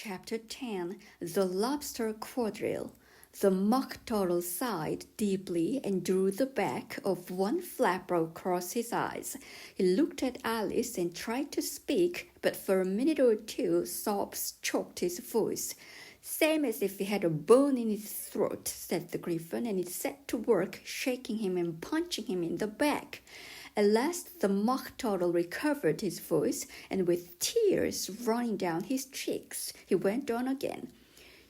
Chapter 10 The Lobster Quadrille. The Mock Turtle sighed deeply and drew the back of one flapper across his eyes. He looked at Alice and tried to speak, but for a minute or two sobs choked his voice. "Same as if he had a bone in his throat," said the Gryphon, and it set to work shaking him and punching him in the back. At last the Mock Turtle recovered his voice, and with tears running down his cheeks, he went on again.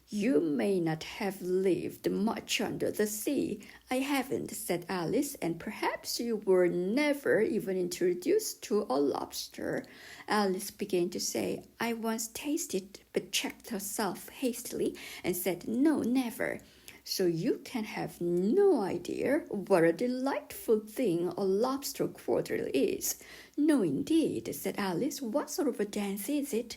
"You may not have lived much under the sea. I haven't," said Alice, "and perhaps you were never even introduced to a lobster." Alice began to say, "I once tasted," but checked herself hastily and said, "No, never." "So you can have no idea what a delightful thing a lobster quadrille is." "No, indeed," said Alice. "What sort of a dance is it?"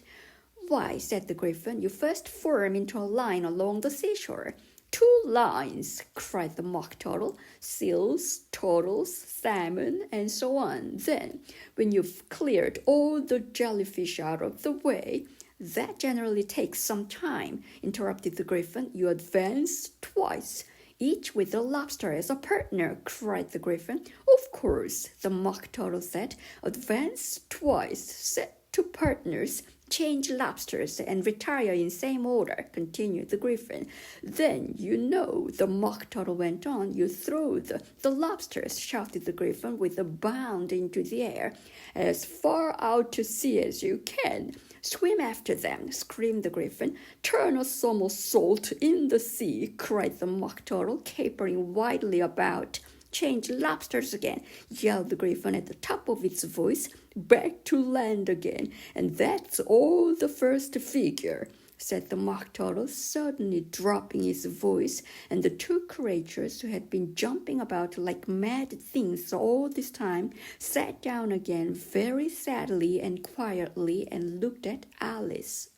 "Why," said the Gryphon, "you first form into a line along the seashore." "Two lines!" cried the Mock Turtle. "Seals, turtles, salmon, and so on. Then, when you've cleared all the jellyfish out of the way—" "That generally takes some time," interrupted the Gryphon. "You advance twice, each with the lobster as a partner," cried the Gryphon. "Of course," the Mock Turtle said. "Advance twice, set to partners, change lobsters, and retire in same order," continued the Gryphon. "Then, you know," the Mock Turtle went on, "you throw the lobsters," shouted the Gryphon with a bound into the air, "as far out to sea as you can." "Swim after them," screamed the Gryphon. "Turn a somersault in the sea," cried the Mock Turtle, capering wildly about. "Change lobsters again," yelled the Gryphon at the top of its voice. "Back to land again, and that's all the first figure," said the Mock Turtle, suddenly dropping his voice, and the two creatures, who had been jumping about like mad things all this time, sat down again very sadly and quietly and looked at Alice.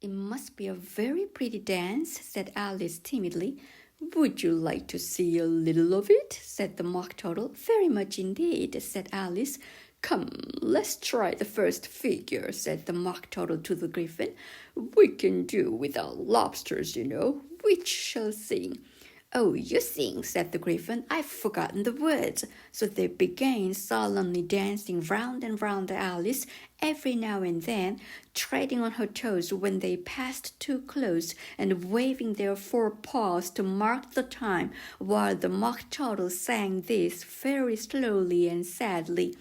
"It must be a very pretty dance," said Alice timidly. "Would you like to see a little of it?" said the Mock Turtle. "Very much indeed," said Alice. "Come, let's try the first figure," said the Mock Turtle to the Gryphon. "We can do without lobsters, you know. Which shall sing?" "Oh, you sing," said the Gryphon. "I've forgotten the words." So they began solemnly dancing round and round Alice, every now and then treading on her toes when they passed too close, and waving their forepaws to mark the time, while the Mock Turtle sang this very slowly and sadly.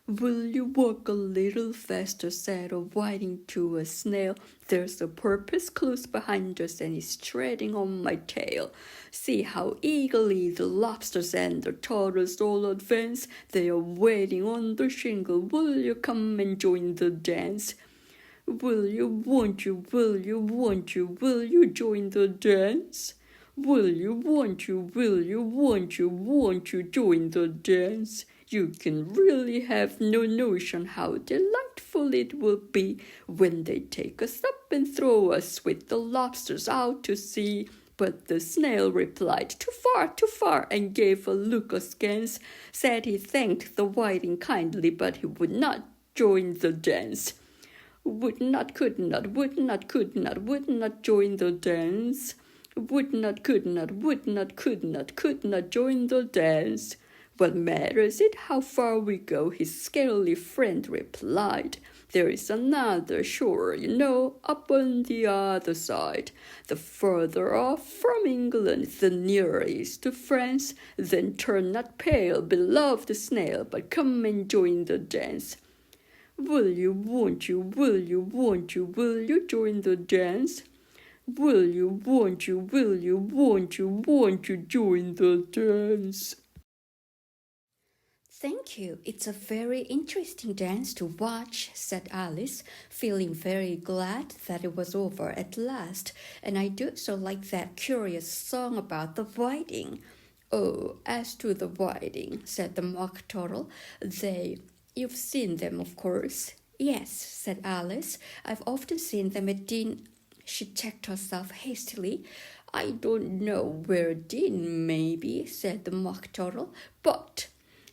"Will you walk a little faster?" said a whiting to a snail. "There's a porpoise close behind us, and he's treading on my tail. See how eagerly the lobsters and the turtles all advance. They are waiting on the shingle. Will you come and join the dance?" "Will you, won't you, will you join the dance?" "Will you, won't you, won't you join the dance?" You can really have no notion how delightful it will be when they take us up and throw us with the lobsters out to sea." But the snail replied, "Too far," and gave a look askance. Said he thanked the whiting kindly, but he would not join the dance. Would not, could not join the dance. Would not, could not join the dance. "What matters it how far we go?" his scaly friend replied. "There is another shore, you know, up on the other side. The further off from England, the nearer is to France. Then turn not pale, beloved snail, but come and join the dance." "Will you, won't you join the dance?" "Will you, won't you join the dance?" "Thank you. It's a very interesting dance to watch," said Alice, feeling very glad that it was over at last. "And I do so like that curious song about the whiting." "Oh, as to the whiting," said the Mock Turtle, you've seen them, of course." "Yes," said Alice. "I've often seen them at She checked herself hastily. "I don't know where Dean may be," said the Mock Turtle, "but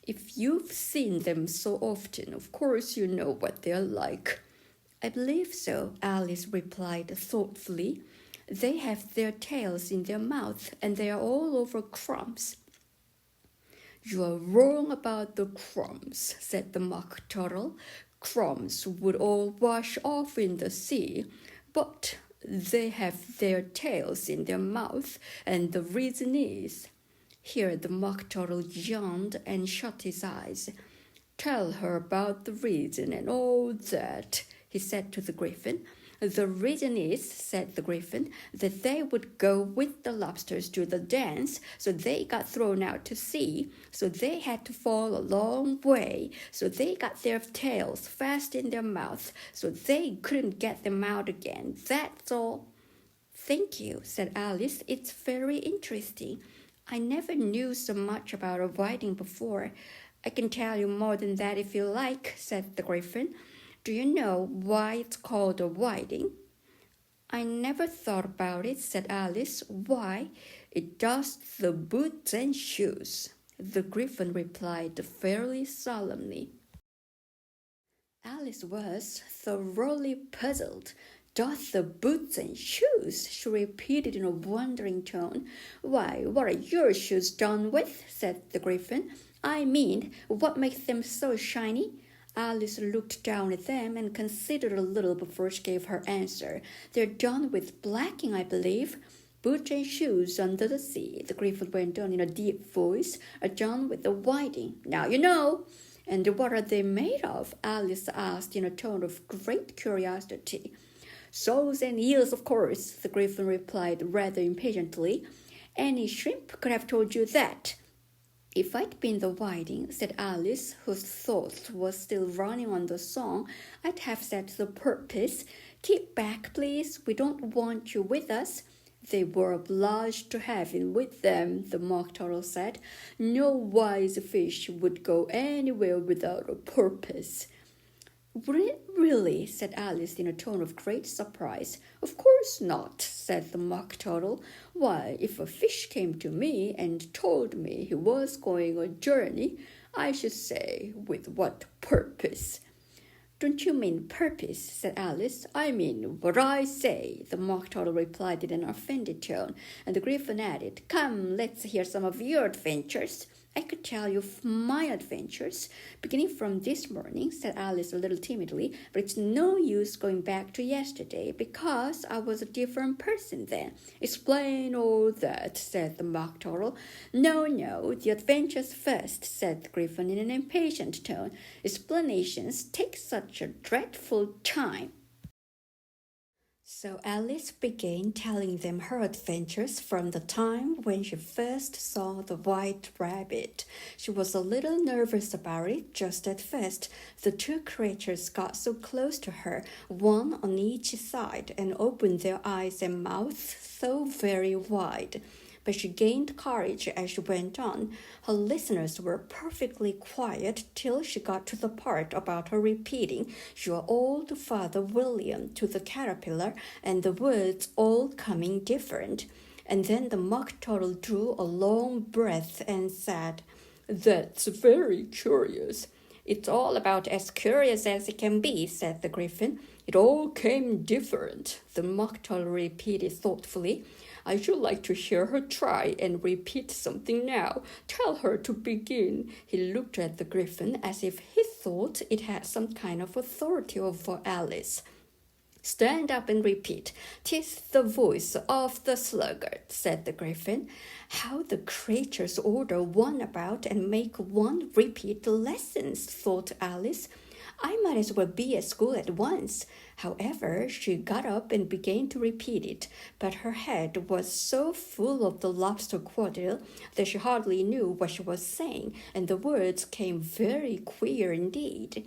if you've seen them so often, of course you know what they're like." I believe so, Alice replied thoughtfully. They have their tails in their mouth, and they are all over crumbs. You are wrong about the crumbs, said the Mock Turtle. Crumbs would all wash off in the sea, but they have their tails in their mouth, and the reason is... Here the Mock Turtle yawned and shut his eyes. Tell her about the reason and all that, he said to the Griffin. The reason is, said the Griffin, that they would go with the lobsters to the dance, so they got thrown out to sea, so they had to fall a long way, so they got their tails fast in their mouth, so they couldn't get them out again. That's all. Thank you, said Alice. It's very interesting. I never knew so much about a whiting before. I can tell you more than that if you like, said the Griffin. Do you know why it's called a whiting? I never thought about it, said Alice. Why? It dusts the boots and shoes. The Griffin replied fairly solemnly. Alice was thoroughly puzzled. Doth the boots and shoes? She repeated in a wondering tone. Why, what are your shoes done with? Said the Griffin. I mean, what makes them so shiny? Alice looked down at them and considered a little before she gave her answer. They're done with blacking, I believe. Boots and shoes under the sea, the Griffin went on in a deep voice, are done with the whiting. Now you know. And what are they made of? Alice asked in a tone of great curiosity. Soles and eels, of course, the Griffin replied rather impatiently. Any shrimp could have told you that. If I'd been the whiting, said Alice, whose thoughts was still running on the song, I'd have said to the porpoise, Keep back, please, we don't want you with us. They were obliged to have him with them, the Mock Turtle said. No wise fish would go anywhere without a porpoise. Really, said Alice in a tone of great surprise. Of course not, said the Mock Turtle. Why, if a fish came to me and told me he was going a journey, I should say, with what purpose? Don't you mean purpose, said Alice. I mean what I say, the Mock Turtle replied in an offended tone, and the Griffin added, Come, let's hear some of your adventures. I could tell you my adventures, beginning from this morning, said Alice a little timidly, but it's no use going back to yesterday, because I was a different person then. Explain all that, said the Mock Turtle. No, the adventures first, said the Griffin in an impatient tone. Explanations take such a dreadful time. So Alice began telling them her adventures from the time when she first saw the white rabbit. She was a little nervous about it just at first. The two creatures got so close to her, one on each side, and opened their eyes and mouths so very wide. But she gained courage as she went on. Her listeners were perfectly quiet till she got to the part about her repeating, Your old father William to the caterpillar, and the words all coming different. And then the Mock Turtle drew a long breath and said, That's very curious. It's all about as curious as it can be, said the Griffin. It all came different, the Mock Turtle repeated thoughtfully. I should like to hear her try and repeat something now. Tell her to begin. He looked at the Griffin as if he thought it had some kind of authority over Alice. Stand up and repeat. 'Tis the voice of the sluggard, said the Griffin. How the creatures order one about and make one repeat the lessons, thought Alice. I might as well be at school at once. However, she got up and began to repeat it, but her head was so full of the lobster quadrille that she hardly knew what she was saying, and the words came very queer indeed.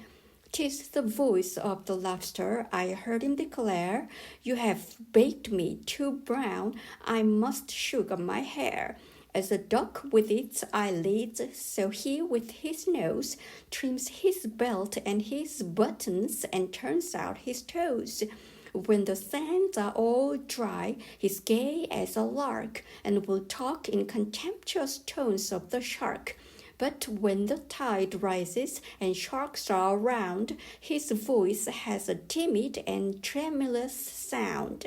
'Tis the voice of the lobster, I heard him declare, You have baked me too brown, I must sugar my hair. As a duck with its eyelids, so he with his nose trims his belt and his buttons and turns out his toes. When the sands are all dry, he's gay as a lark and will talk in contemptuous tones of the shark. But when the tide rises and sharks are around, his voice has a timid and tremulous sound.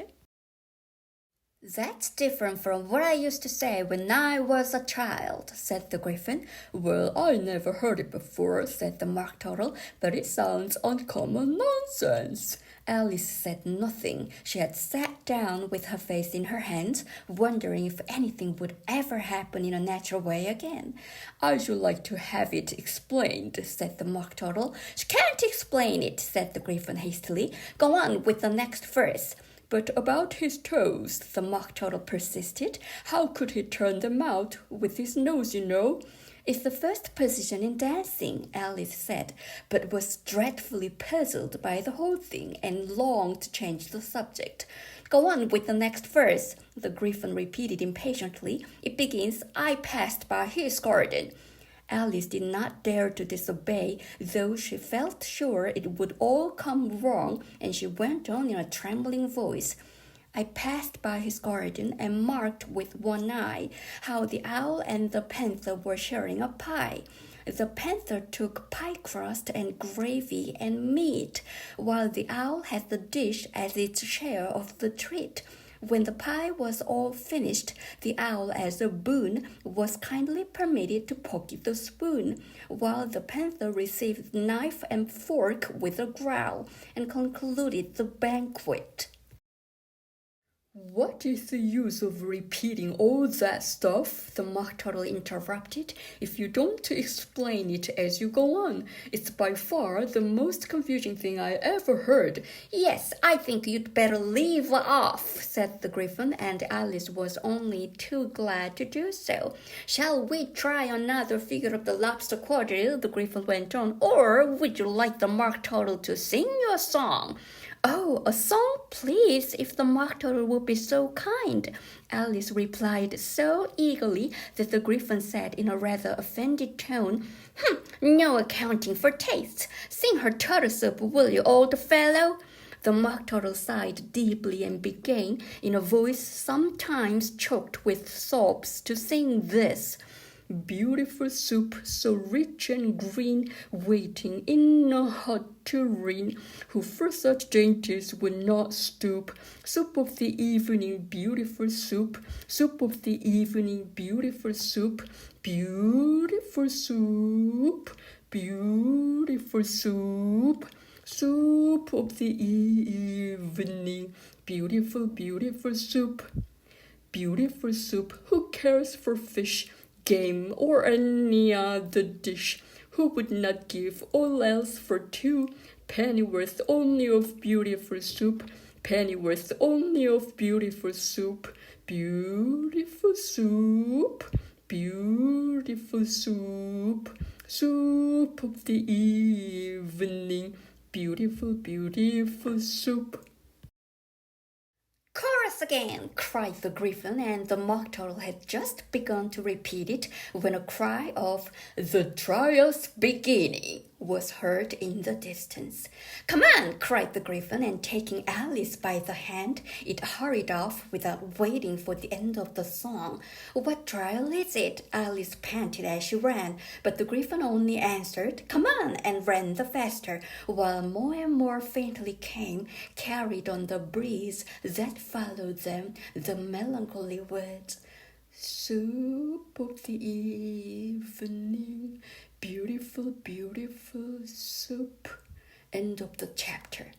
That's different from what I used to say when I was a child, said the Gryphon. Well, I never heard it before, said the Mock Turtle, but it sounds uncommon nonsense. Alice said nothing. She had sat down with her face in her hands, wondering if anything would ever happen in a natural way again. I should like to have it explained, said the Mock Turtle. She can't explain it, said the Gryphon hastily. Go on with the next verse. But about his toes, the Mock Turtle persisted. How could he turn them out with his nose, you know? It's the first position in dancing, Alice said, but was dreadfully puzzled by the whole thing and longed to change the subject. Go on with the next verse, the Gryphon repeated impatiently. It begins, I passed by his garden. Alice did not dare to disobey, though she felt sure it would all come wrong, and she went on in a trembling voice. I passed by his garden and marked with one eye how the owl and the panther were sharing a pie. The panther took pie crust and gravy and meat, while the owl had the dish as its share of the treat. When the pie was all finished, the owl, as a boon, was kindly permitted to pocket the spoon, while the panther received knife and fork with a growl, and concluded the banquet. What is the use of repeating all that stuff? The Mock Turtle interrupted. If you don't explain it as you go on, it's by far the most confusing thing I ever heard. Yes, I think you'd better leave off, said the Gryphon, and Alice was only too glad to do so. Shall we try another figure of the lobster quadrille? The Gryphon went on. Or would you like the Mock Turtle to sing you a song? Oh, a song, please, if the Mock Turtle would be so kind, Alice replied so eagerly that the Gryphon said in a rather offended tone, No accounting for tastes. Sing her turtle soup, will you, old fellow? The Mock Turtle sighed deeply and began, in a voice sometimes choked with sobs, to sing this. Beautiful soup, so rich and green, waiting in a hot tureen, who for such dainties would not stoop. Soup of the evening, beautiful soup, soup of the evening, beautiful soup, beautiful soup, beautiful soup, soup of the evening, beautiful, beautiful soup, beautiful soup. Who cares for fish, game, or any other dish? Who would not give all else for 2 pennyworth only of beautiful soup, pennyworth only of beautiful soup, beautiful soup, beautiful soup, soup of the evening, beautiful, beautiful soup. Chorus again, cried the Gryphon, and the Mock Turtle had just begun to repeat it when a cry of "The trial's beginning" was heard in the distance. Come on, cried the Gryphon, and taking Alice by the hand, it hurried off without waiting for the end of the song. What trial is it? Alice panted as she ran, but the Gryphon only answered, Come on, and ran the faster, while more and more faintly came, carried on the breeze that followed them, the melancholy words, Soup of the evening, beautiful, beautiful soup. End of the chapter.